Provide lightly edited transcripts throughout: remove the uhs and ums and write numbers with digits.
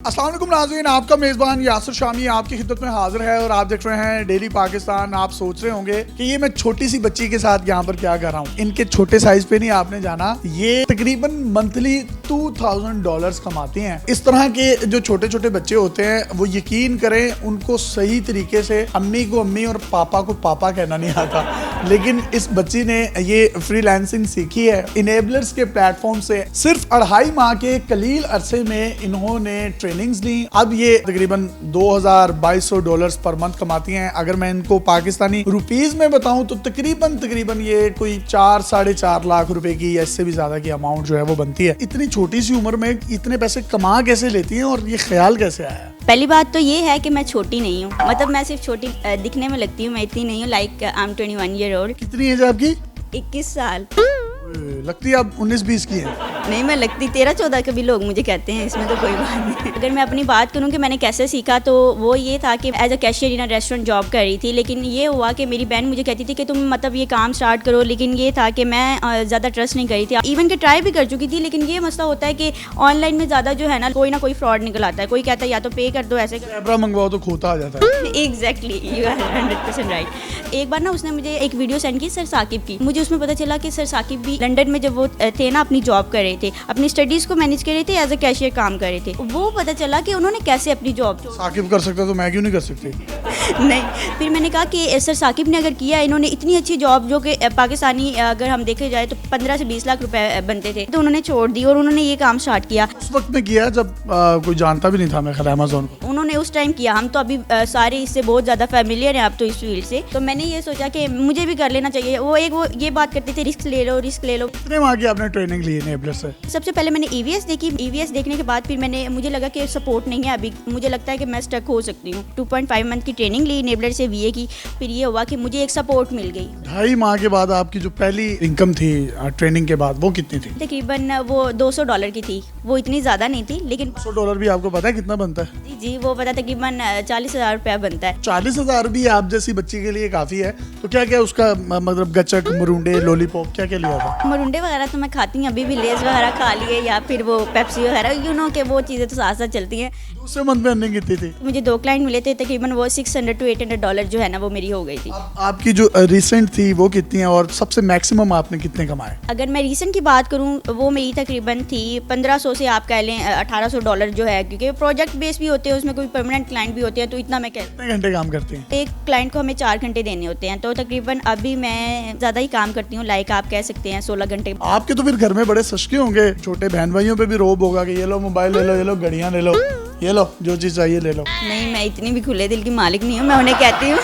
अस्सलाम वालेकुम नाज़रीन, आपका मेज़बान यासिर शामी आपकी खिदमत में हाजिर है और आप देख रहे हैं डेली पाकिस्तान। आप सोच रहे होंगे कि ये मैं छोटी सी बच्ची के साथ यहाँ पर क्या कर रहा हूँ। इनके छोटे साइज पे नहीं आपने जाना, ये तकरीबन मंथली $2000 कमाती हैं। इस तरह के जो छोटे छोटे बच्चे होते हैं वो यकीन करें उनको सही तरीके से अम्मी को अम्मी और पापा को पापा कहना नहीं आता, लेकिन इस बच्ची ने ये फ्रीलांसिंग सीखी है इनेबलर्स के प्लेटफॉर्म से। सिर्फ 2.5 माह के कलील अरसे में इन्होंने ट्रेनिंग्स ली। अब ये तकरीबन $2200 पर मंथ कमाती हैं। अगर मैं इनको पाकिस्तानी रुपीस में बताऊं तो तकरीबन ये कोई 4-4.5 लाख रुपए की या इससे भी ज्यादा की अमाउंट जो है वो बनती है। इतनी छोटी सी उम्र में इतने पैसे कमा कैसे लेती हैं और ये ख्याल कैसे आया? पहली बात तो ये है कि मैं छोटी नहीं हूँ, मतलब मैं सिर्फ छोटी दिखने में लगती हूँ, मैं इतनी नहीं हूँ। Like I am 21 year old. कितनी एज है आपकी? 21 साल। लगती है आप 19-20 की हैं। नहीं, मैं लगती 13-14 के भी लोग मुझे कहते हैं, इसमें तो कोई बात नहीं। अगर मैं अपनी बात करूँ कि मैंने कैसे सीखा, तो वो ये था कि as a cashier in restaurant job कर रही थी। लेकिन ये हुआ कि मेरी बहन मुझे कहती थी कि तुम मतलब ये काम स्टार्ट करो, लेकिन ये था कि मैं ज़्यादा ट्रस्ट नहीं करी थी। इवन के ट्राई भी कर चुकी थी, लेकिन ये मसला होता है कि ऑनलाइन में ज़्यादा जो है ना कोई फ्रॉड निकल आता है। कोई कहता है या तो पे कर दो, ऐसे कैमरा मंगवाओ तो खोता आ जाता है। Exactly, you are 100% right. एक बार ना उसने मुझे एक वीडियो सेंड की सर साकिब की। मुझे उसमें पता चला कि सर साकिब भी लंदन में जब वो थे ना अपनी जॉब कर रहे थे, अपनी स्टडीज को मैनेज कर रहे थे, एज अ कैशियर काम कर रहे थे। वो पता चला कि उन्होंने कैसे अपनी जॉब साकिब कर सकता तो मैं क्यों नहीं कर सकती? नहीं, फिर मैंने कहा कि सर साकिब ने अगर किया, इन्होंने इतनी अच्छी जॉब जो कि पाकिस्तानी अगर हम देखे जाए तो 15 से 20 लाख रुपए बनते थे, तो उन्होंने छोड़ दी और उन्होंने ये काम स्टार्ट किया। उस वक्त में किया जब कोई जानता भी नहीं था मैं ख्याल अमेज़न को। उन्होंने उस टाइम किया। हम तो अभी सारे इससे बहुत ज़्यादा फेमिलियर हैं आप तो इस फील्ड से, तो मैंने ये सोचा कि मुझे भी कर लेना चाहिए। वो ये बात करते थे रिस्क ले लो। कितने माह की आपने ट्रेनिंग ली इनेबलर से? सबसे पहले मैंने EVS देखी। EVS देखने के बाद फिर मुझे लगा कि सपोर्ट नहीं है अभी, मुझे लगता है कि मैं स्टक हो सकती हूँ। 2.5 मंथ की ट्रेनिंग ली इनेबलर से VA की। फिर ये हुआ कि मुझे एक सपोर्ट मिल गई। 2.5 माह के बाद आपकी जो पहली इनकम थी ट्रेनिंग के बाद वो कितनी थी? तकरीबन वो $200 की थी। वो इतनी ज़्यादा नहीं थी, लेकिन $200 भी आपको पता है कितना बनता है? जी वो पता, तकरीबन 40,000 रुपया बनता है। 40,000 भी आप जैसी बच्ची के लिए काफ़ी है। तो क्या क्या उसका मतलब गचक, मरुंडे, लॉलीपॉप क्या क्या लिया था? मरुंडे वगैरह तो मैं खाती हूँ, अभी भी लेस वगैरह खा लिए, या फिर वो पेप्सी वगैरह, यू नो के वो चीज़ें तो साथ साथ चलती हैं। दूसरे मंथ में अर्निंग कितनी थी? मुझे 2 क्लाइंट मिले थे, तकरीबन वो $600 to $800 जो है ना वो मेरी हो गई थी। आपकी जो रिसेंट थी वो कितनी है और सबसे मैक्सिमम आपने कितने कमाए? अगर मैं रीसेंट की बात करूं, वो मेरी तकरीबन थी 1500 से आप कह लें $1800 जो है, क्योंकि प्रोजेक्ट बेस भी होते हैं, उसमें कोई परमानेंट क्लाइंट भी होते हैं। तो इतना मैं कितने घंटे काम करती हैं? एक क्लाइंट को हमें 4 घंटे देने होते हैं, तो तकरीबन अभी मैं ज़्यादा ही काम करती हूँ। लाइक आप कह सकते हैं 16 घंटे। आपके तो फिर घर में बड़े सशके होंगे, छोटे बहन भाइयों पे भी रोब होगा कि ये लो मोबाइल ले लो, ये लो घड़ियाँ ले लो, ये लो जो चीज़ चाहिए ले लो। नहीं, मैं इतनी भी खुले दिल की मालिक नहीं हूँ, मैं उन्हें कहती हूँ।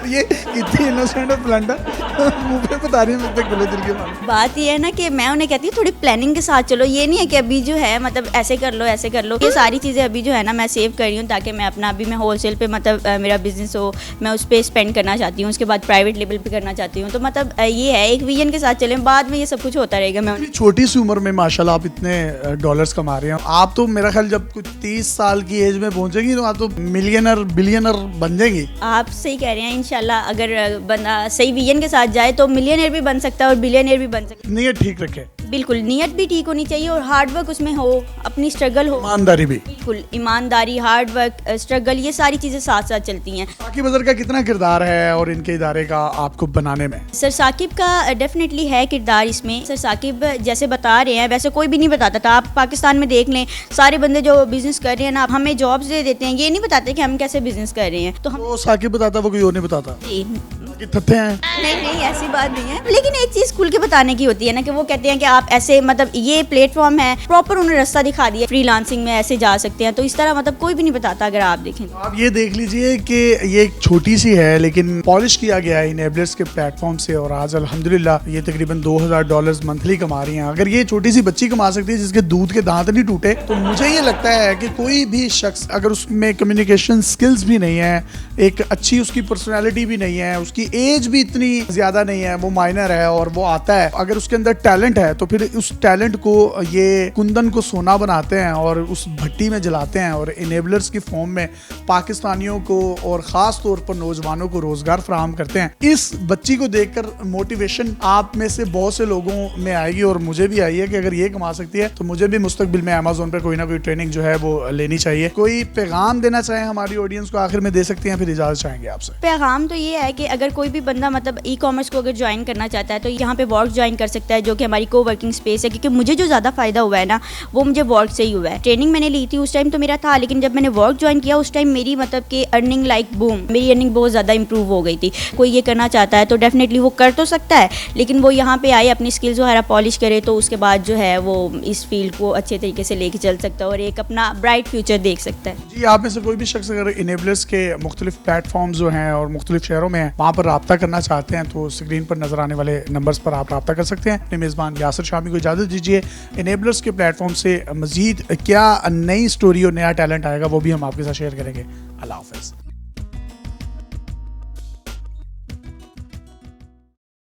ये इतनी इनोसेंट और ब्लंडर मुंह पे बता रही है खुले दिल के मालिक। बात ये है ना कि मैं उन्हें कहती हूँ थोड़ी प्लानिंग के साथ चलो। ये नहीं है कि अभी जो है मतलब ऐसे कर लो ऐसे कर लो। ये सारी चीज़ें अभी जो है ना मैं सेव कर रही हूँ, ताकि मैं अपना अभी मैं होलसेल पे मतलब मेरा बिजनेस हो, मैं उस पर स्पेंड करना चाहती हूँ। उसके बाद प्राइवेट लेवल पे करना चाहती हूँ। तो मतलब ये है, एक विजन के साथ चलें, बाद में ये सब कुछ होता रहेगा। मैं छोटी सी उम्र में माशाल्लाह आप इतने डॉलर्स कमा रहे हैं। आप तो मेरा ख्याल जब कुछ 30 साल की एज में पहुंचेंगी तो आप तो मिलियनर बिलियनर बन जाएंगी। आप सही कह रहे हैं। इंशाल्लाह अगर बंदा सही विजन के साथ जाए तो मिलियनर भी बन सकता है और बिलियनर भी बन सकता है। नीयत ठीक रखे। बिल्कुल, नीयत भी ठीक होनी चाहिए और हार्ड वर्क उसमें हो, अपनी स्ट्रगल हो, ईमानदारी भी। बिल्कुल, ईमानदारी, हार्ड वर्क, स्ट्रगल, ये सारी चीज़ें साथ साथ चलती हैं। साकिब अजहर का कितना किरदार है और इनके इदारे का आपको बनाने में? सर साकिब का डेफिनेटली है किरदार इसमें। सर साकिब जैसे बता रहे हैं वैसे कोई भी नहीं बताता था। आप पाकिस्तान में देख लें, सारे बंदे जो बिजनेस कर रहे हैं ना, हमें जॉब्स दे देते हैं, ये नहीं बताते कि हम कैसे बिजनेस कर रहे हैं। तो हम साकिब बताता, वो कोई और नहीं बताता जी थत्थे हैं। नहीं, ऐसी बात नहीं है। लेकिन एक चीज खुल के बताने की होती है ना, कि वो कहते हैं कि आप ऐसे मतलब ये प्लेटफॉर्म है, प्रॉपर उन्होंने रास्ता दिखा दिया, फ्रीलांसिंग में ऐसे जा सकते हैं। तो इस तरह मतलब कोई भी नहीं बताता। अगर आप देखें आप ये देख लीजिए कि ये एक छोटी सी है लेकिन पॉलिश किया गया है इनेबलर्स के प्लेटफॉर्म से, और आज अल्हम्दुलिल्लाह ये तकरीबन $2000 मंथली कमा रही हैं। अगर ये छोटी सी बच्ची कमा सकती है जिसके दूध के दांत नहीं टूटे, तो मुझे ये लगता है कि कोई भी शख्स अगर उसमें कम्युनिकेशन स्किल्स भी नहीं है, एक अच्छी उसकी पर्सनैलिटी भी नहीं है, उसकी एज भी इतनी ज्यादा नहीं है, वो माइनर है और वो आता है, अगर उसके अंदर टैलेंट है तो फिर उस टैलेंट को ये कुंदन को सोना बनाते हैं और उस भट्टी में जलाते हैं और इनेबलर्स की फॉर्म में पाकिस्तानियों को और खास तौर पर नौजवानों को रोजगार फराहम करते हैं। इस बच्ची को देखकर मोटिवेशन आप में से बहुत से लोगों में आएगी और मुझे भी आई है कि अगर ये कमा सकती है तो मुझे भी मुस्तकबिल में अमेज़न पर कोई ना कोई ट्रेनिंग जो है वो लेनी चाहिए। कोई पैगाम देना चाहें हमारी ऑडियंस को आखिर में दे सकती हैं, फिर इजाजत चाहेंगे आपसे। पैगाम तो ये है कि अगर कोई भी बंदा मतलब ई कॉमर्स को अगर ज्वाइन करना चाहता है तो यहाँ पे वर्क ज्वाइन कर सकता है, जो कि हमारी को वर्किंग स्पेस है। क्योंकि मुझे जो ज़्यादा फ़ायदा हुआ है ना वो मुझे वर्क से ही हुआ है। ट्रेनिंग मैंने ली थी उस टाइम तो मेरा था, लेकिन जब मैंने वर्क ज्वाइन किया उस टाइम मेरी मतलब कि अर्निंग लाइक बूम, मेरी अर्निंग बहुत ज़्यादा इंप्रूव हो गई थी। कोई ये करना चाहता है तो डेफिनेटली वो कर तो सकता है, लेकिन वो यहाँ पे आए अपनी स्किल्स वगैरह पॉलिश करे तो उसके बाद जो है वो इस फील्ड को अच्छे तरीके से लेके चल सकता है और एक अपना ब्राइट फ्यूचर देख सकता है। जी, आप में से कोई भी शख्स अगर इनेबलर्स के मुख्तलिफ प्लेटफॉर्म जो हैं और मुख्तलिफ शहरों में हैं वहाँ पर रब्ता करना चाहते हैं तो स्क्रीन पर नजर आने वाले नंबर्स पर आप रब्ता कर सकते हैं। अपने मेज़बान यासिर शामी को इजाज़त दीजिए। इनेबलर्स के प्लेटफॉर्म से मजीद क्या नई स्टोरी और नया टैलेंट आएगा वो भी हम आपके साथ शेयर करेंगे। अल्लाह हाफ़िज़।